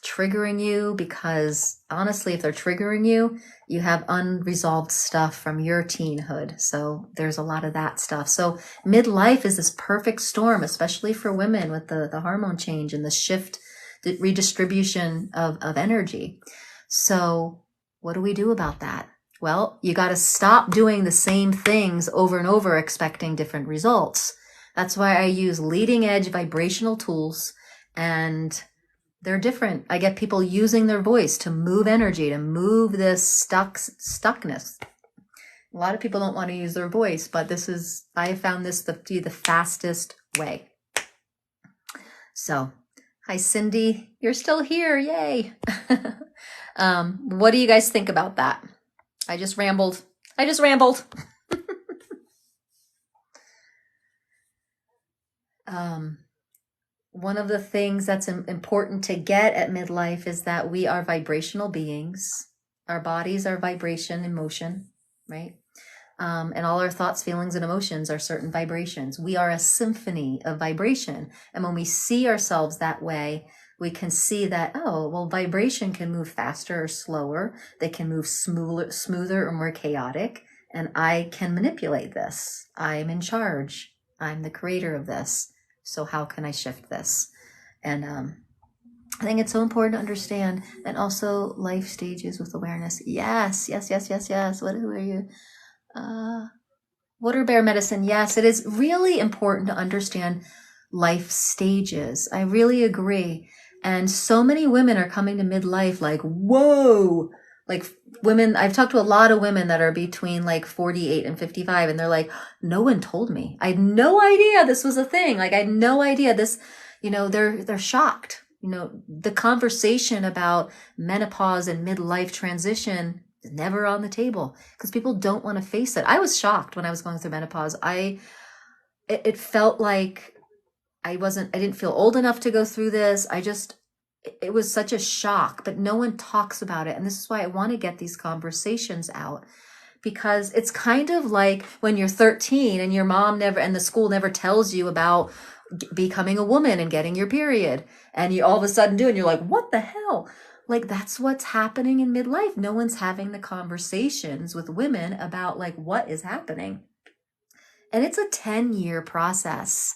triggering you, because honestly, if they're triggering you, you have unresolved stuff from your teenhood. So there's a lot of that stuff. So midlife is this perfect storm, especially for women with the hormone change and the shift, the redistribution of energy. So what do we do about that? Well, you got to stop doing the same things over and over, expecting different results. That's why I use leading edge vibrational tools, and they're different. I get people using their voice to move energy, to move this stuckness. A lot of people don't want to use their voice, but I have found this to be the fastest way. So, hi, Cindy. You're still here. Yay. What do you guys think about that? I just rambled. One of the things that's important to get at midlife is that we are vibrational beings. Our bodies are vibration and motion, right? And all our thoughts, feelings, and emotions are certain vibrations. We are a symphony of vibration. And when we see ourselves that way, we can see that, oh, well, vibration can move faster or slower. They can move smoother or more chaotic. And I can manipulate this. I'm in charge. I'm the creator of this. So how can I shift this? And I think it's so important to understand. And also life stages with awareness. Yes. Who are you? Water bear medicine. Yes, it is really important to understand life stages. I really agree. And so many women are coming to midlife like, whoa, like women. I've talked to a lot of women that are between like 48 and 55. And they're like, no one told me. I had no idea this was a thing. Like I had no idea this, they're shocked. The conversation about menopause and midlife transition is never on the table because people don't want to face it. I was shocked when I was going through menopause. It felt like I didn't feel old enough to go through this. It was such a shock, but no one talks about it. And this is why I want to get these conversations out, because it's kind of like when you're 13 and your mom and the school never tells you about becoming a woman and getting your period. And you all of a sudden do, and you're like, what the hell? Like, that's what's happening in midlife. No one's having the conversations with women about like what is happening. And it's a 10-year process.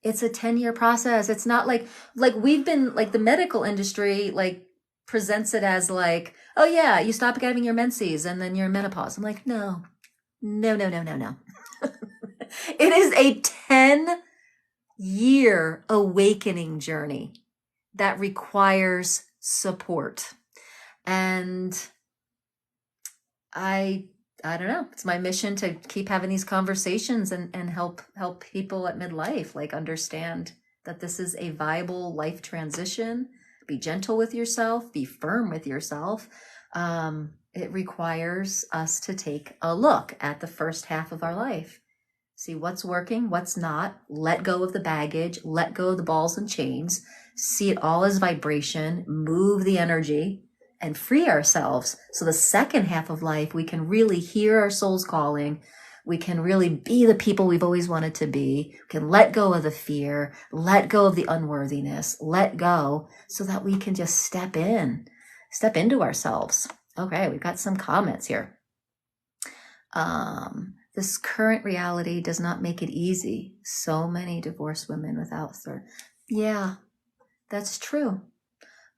It's a 10-year process. It's not like we've been like the medical industry like presents it as like, oh yeah, you stop having your menses and then you're in menopause. I'm like, no. It is a 10-year awakening journey that requires support. And I don't know. It's my mission to keep having these conversations and help people at midlife like understand that this is a viable life transition. Be gentle with yourself, be firm with yourself. It requires us to take a look at the first half of our life. See what's working, what's not, let go of the baggage, let go of the balls and chains, see it all as vibration, move the energy, and free ourselves. So the second half of life, we can really hear our soul's calling. We can really be the people we've always wanted to be. We can let go of the fear, let go of the unworthiness, let go so that we can just step into ourselves. Okay, we've got some comments here. This current reality does not make it easy. So many divorced women without third. Yeah, that's true.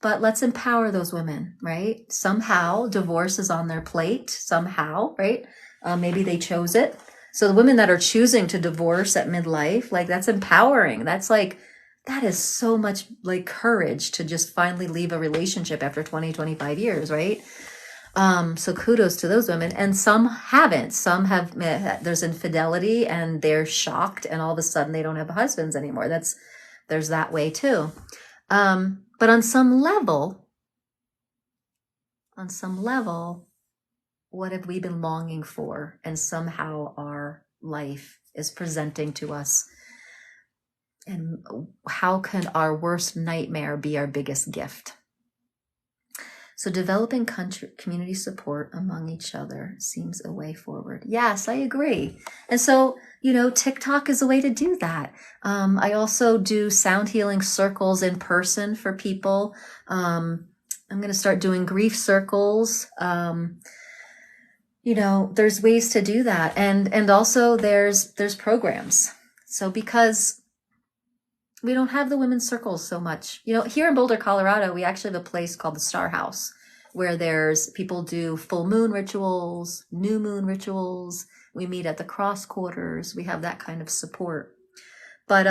But let's empower those women, right? Somehow divorce is on their plate, somehow, right? Maybe they chose it. So the women that are choosing to divorce at midlife, like that's empowering. That is so much like courage to just finally leave a relationship after 20, 25 years, right? So kudos to those women. And some haven't. Some have, there's infidelity and they're shocked and all of a sudden they don't have husbands anymore. There's that way too. But on some level, what have we been longing for? And somehow our life is presenting to us. And how can our worst nightmare be our biggest gift? So developing community support among each other seems a way forward. Yes, I agree. And so, TikTok is a way to do that. I also do sound healing circles in person for people. I'm going to start doing grief circles. There's ways to do that. And also there's programs. So because we don't have the women's circles so much. Here in Boulder, Colorado, we actually have a place called the Star House where people do full moon rituals, new moon rituals. We meet at the cross quarters. We have that kind of support. But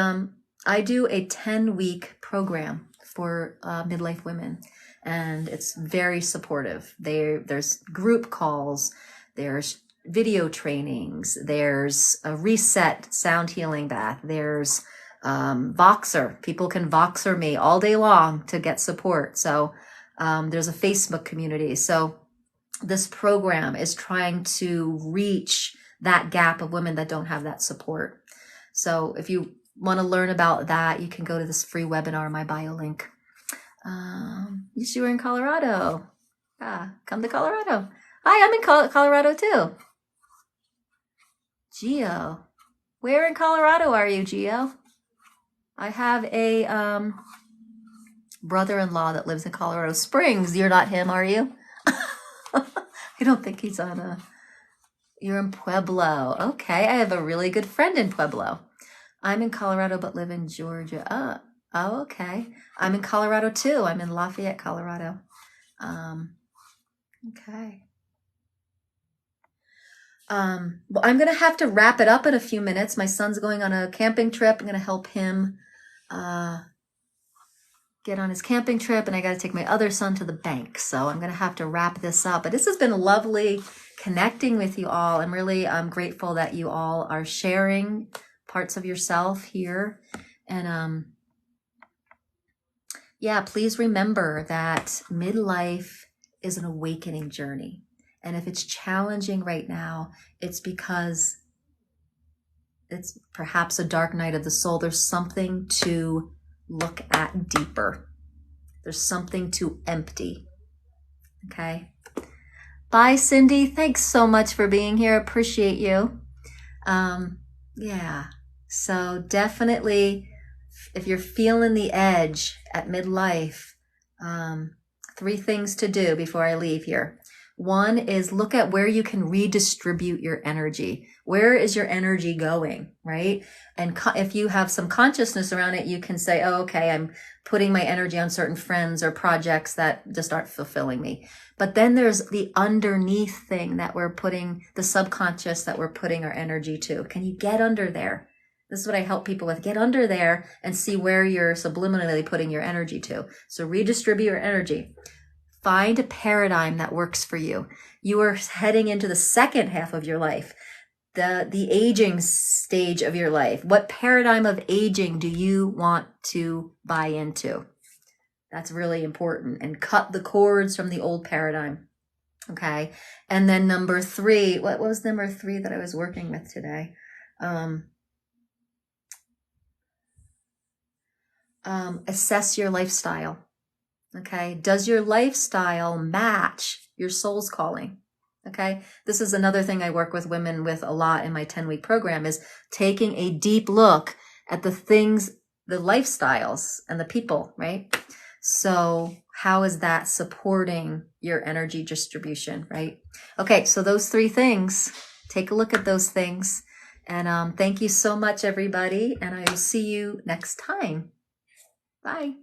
I do a 10-week program for midlife women, and it's very supportive. There's group calls, there's video trainings, there's a reset sound healing bath, there's Voxer. People can Voxer me all day long to get support. So there's a Facebook community. So this program is trying to reach that gap of women that don't have that support. So if you want to learn about that, you can go to this free webinar, my bio link. Yes, you were in Colorado. Come to Colorado. Hi, I'm in Colorado too. Geo. Where in Colorado are you, Geo? I have a brother-in-law that lives in Colorado Springs. You're not him, are you? I don't think he's on a... You're in Pueblo. Okay, I have a really good friend in Pueblo. I'm in Colorado but live in Georgia. Oh, okay. I'm in Colorado too. I'm in Lafayette, Colorado. Okay. Well, I'm going to have to wrap it up in a few minutes. My son's going on a camping trip. I'm going to help him get on his camping trip, and I got to take my other son to the bank. So I'm going to have to wrap this up. But this has been lovely connecting with you all. I'm really grateful that you all are sharing parts of yourself here. And yeah, please remember that midlife is an awakening journey. And if it's challenging right now, it's because it's perhaps a dark night of the soul. There's something to look at deeper. There's something to empty. Okay. Bye, Cindy. Thanks so much for being here. Appreciate you. Yeah. So definitely, if you're feeling the edge at midlife, 3 things to do before I leave here. 1 is look at where you can redistribute your energy. Where is your energy going, right? And if you have some consciousness around it, you can say, oh, okay, I'm putting my energy on certain friends or projects that just aren't fulfilling me. But then there's the underneath thing that we're putting, the subconscious that we're putting our energy to. Can you get under there? This is what I help people with. Get under there and see where you're subliminally putting your energy to. So redistribute your energy. Find a paradigm that works for you. You are heading into the second half of your life, the aging stage of your life. What paradigm of aging do you want to buy into? That's really important. And cut the cords from the old paradigm. Okay. And then number 3, what was number 3 that I was working with today? Assess your lifestyle. Okay. Does your lifestyle match your soul's calling? Okay. This is another thing I work with women with a lot in my 10-week program, is taking a deep look at the things, the lifestyles and the people, right? So how is that supporting your energy distribution, right? Okay. So those 3 things, take a look at those things. And thank you so much, everybody. And I will see you next time. Bye.